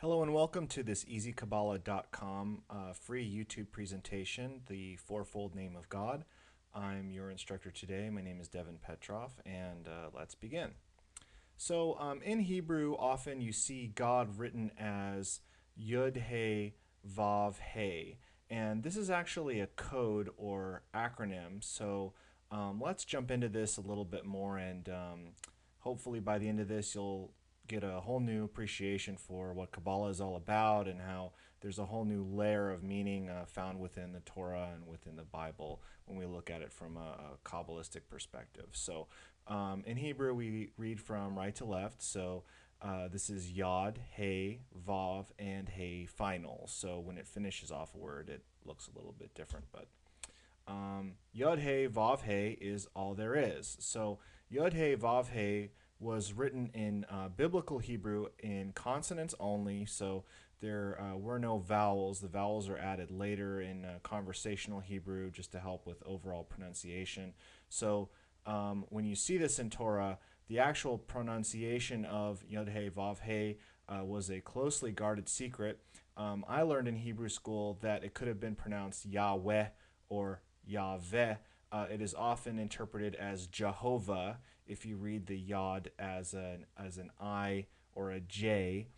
Hello and welcome to this easykabbalah.com free YouTube presentation, The Fourfold Name of God. I'm your instructor today. My name is Devin Petrov, and let's begin. So in Hebrew, often you see God written as Yud He Vav He, and this is actually a code or acronym. So let's jump into this a little bit more, and hopefully by the end of this, you'll get a whole new appreciation for what Kabbalah is all about and how there's a whole new layer of meaning found within the Torah and within the Bible when we look at it from a Kabbalistic perspective. So in Hebrew, we read from right to left. So this is Yod, He, Vav, and He final. So when it finishes off a word, it looks a little bit different. But Yod, He, Vav, He is all there is. So Yod, He, Vav, He was written in biblical Hebrew in consonants only, so there were no vowels. The vowels are added later in conversational Hebrew just to help with overall pronunciation. So when you see this in Torah, the actual pronunciation of Yod He Vav He was a closely guarded secret. I learned in Hebrew school that it could have been pronounced Yahweh or Yahweh. It is often interpreted as Jehovah if you read the Yod as an I or a J.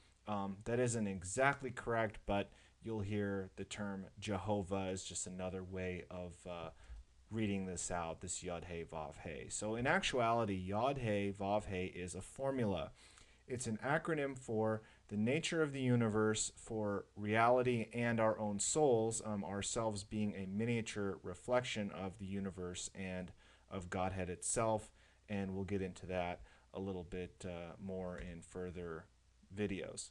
That isn't exactly correct, but you'll hear the term Jehovah as just another way of reading this out, this Yod He Vav He. So in actuality, Yod He Vav He is a formula. It's an acronym for the nature of the universe, for reality and our own souls, ourselves being a miniature reflection of the universe and of Godhead itself. And we'll get into that a little bit more in further videos.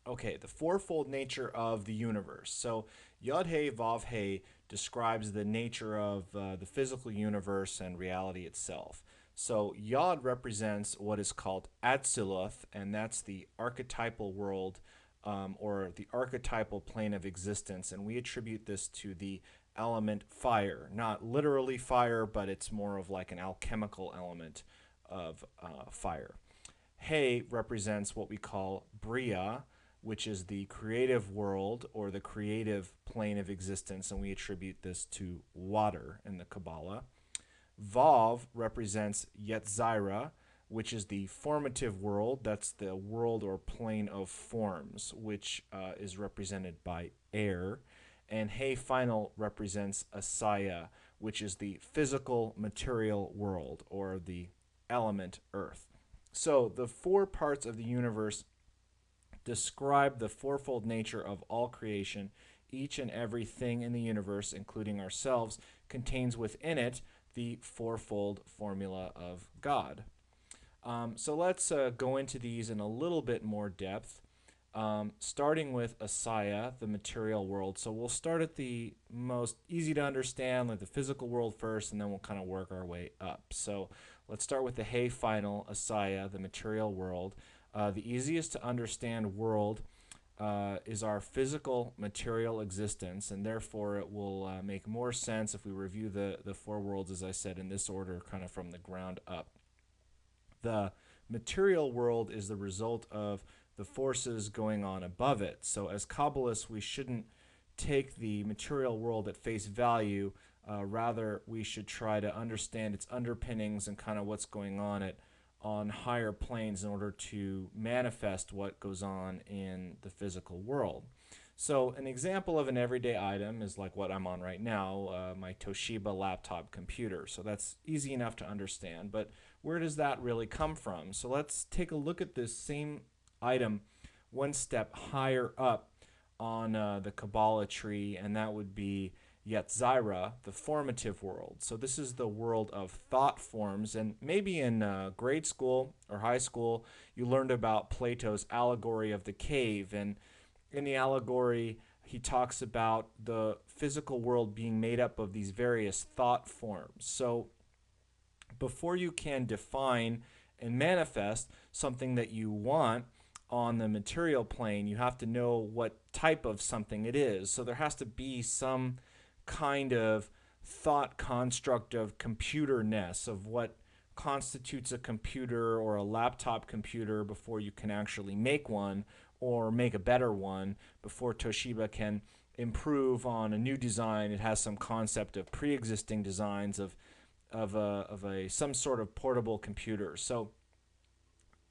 Okay, the fourfold nature of the universe. So Yod He Vav He describes the nature of the physical universe and reality itself. So Yod represents what is called Atziluth, and that's the archetypal world or the archetypal plane of existence. And we attribute this to the element fire. Not literally fire, but it's more of like an alchemical element of fire. He represents what we call Bria, which is the creative world or the creative plane of existence, and we attribute this to water in the Kabbalah. Vav represents Yetzirah, which is the formative world. That's the world or plane of forms, which is represented by air. And He final represents Asaya, which is the physical material world or the element earth. So the four parts of the universe describe the fourfold nature of all creation. Each and everything in the universe, including ourselves, contains within it the fourfold formula of God. So let's go into these in a little bit more depth, starting with Asaya, the material world. So we'll start at the most easy to understand, like the physical world first, and then we'll kind of work our way up. So let's start with the He final, Asaya, the material world. The easiest to understand world is our physical material existence, and therefore it will make more sense if we review the four worlds, as I said, in this order, kind of from the ground up. The material world is the result of the forces going on above it. So as Kabbalists, we shouldn't take the material world at face value. Rather, we should try to understand its underpinnings and kind of what's going on higher planes in order to manifest what goes on in the physical world. So an example of an everyday item is like what I'm on right now, my Toshiba laptop computer. So that's easy enough to understand, but where does that really come from? So let's take a look at this same item one step higher up on the Kabbalah tree, and that would be Yetzirah, the formative world. So this is the world of thought forms, and maybe in grade school or high school you learned about Plato's allegory of the cave, and in the allegory he talks about the physical world being made up of these various thought forms. So before you can define and manifest something that you want on the material plane, you have to know what type of something it is. So there has to be some kind of thought construct of computerness, of what constitutes a computer or a laptop computer before you can actually make one, or make a better one before Toshiba can improve on a new design. It has some concept of pre-existing designs of some sort of portable computer. So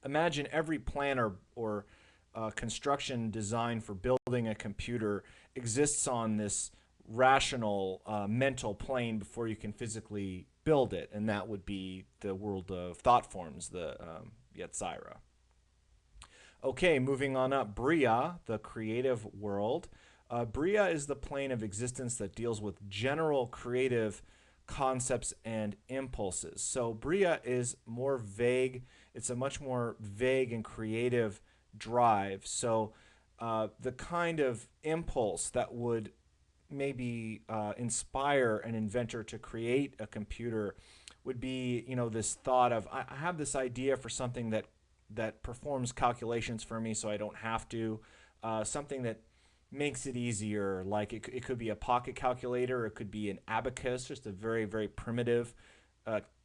imagine every plan or construction design for building a computer exists on this rational mental plane before you can physically build it, and that would be the world of thought forms, the Yetzirah. Okay, moving on up, Bria, the creative world. Bria is the plane of existence that deals with general creative concepts and impulses. So Bria is more vague. It's a much more vague and creative drive. So the kind of impulse that would maybe inspire an inventor to create a computer would be, this thought of, I have this idea for something that performs calculations for me so I don't have to, something that makes it easier. Like it could be a pocket calculator, it could be an abacus, just a very, very primitive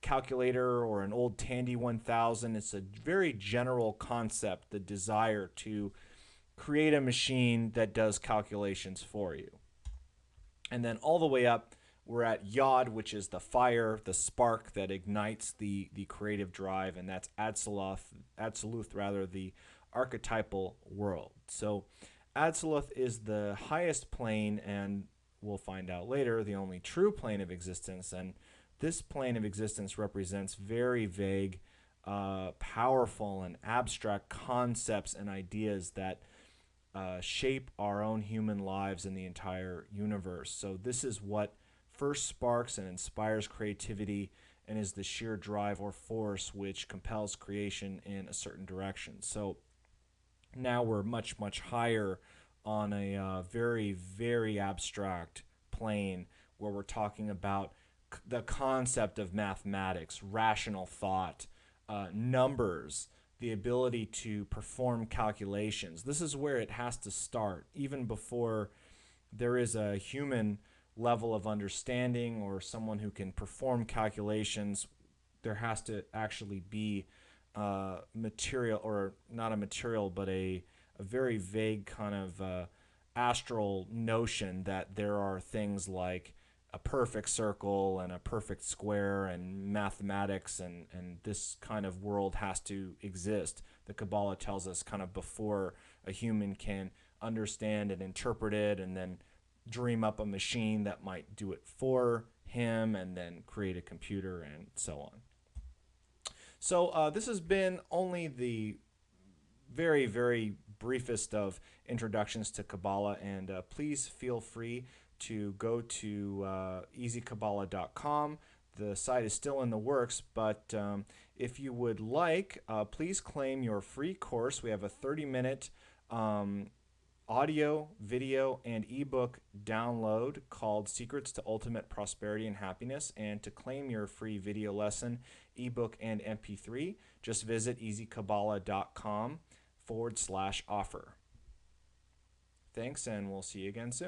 calculator, or an old Tandy 1000. It's a very general concept, the desire to create a machine that does calculations for you. And then all the way up, we're at Yod, which is the fire, the spark that ignites the creative drive, and that's Atziluth, the archetypal world. So Atziluth is the highest plane, and we'll find out later, the only true plane of existence. And this plane of existence represents very vague, powerful, and abstract concepts and ideas that shape our own human lives and the entire universe. So this is what first sparks and inspires creativity, and is the sheer drive or force which compels creation in a certain direction. So now we're much, much higher on a very, very abstract plane, where we're talking about the concept of mathematics, rational thought, numbers, the ability to perform calculations. This is where it has to start, even before there is a human level of understanding or someone who can perform calculations. There has to actually be material, or not a material, but a very vague kind of astral notion that there are things like a perfect circle and a perfect square and mathematics, and this kind of world has to exist. The Kabbalah tells us kind of before a human can understand and interpret it, and then dream up a machine that might do it for him, and then create a computer, and so on. So this has been only the very, very briefest of introductions to Kabbalah, and please feel free to go to easykabbalah.com. The site is still in the works, but if you would like, please claim your free course. We have a 30-minute audio, video, and ebook download called Secrets to Ultimate Prosperity and Happiness. And to claim your free video lesson, ebook, and MP3, just visit easykabbalah.com/offer. Thanks, and we'll see you again soon.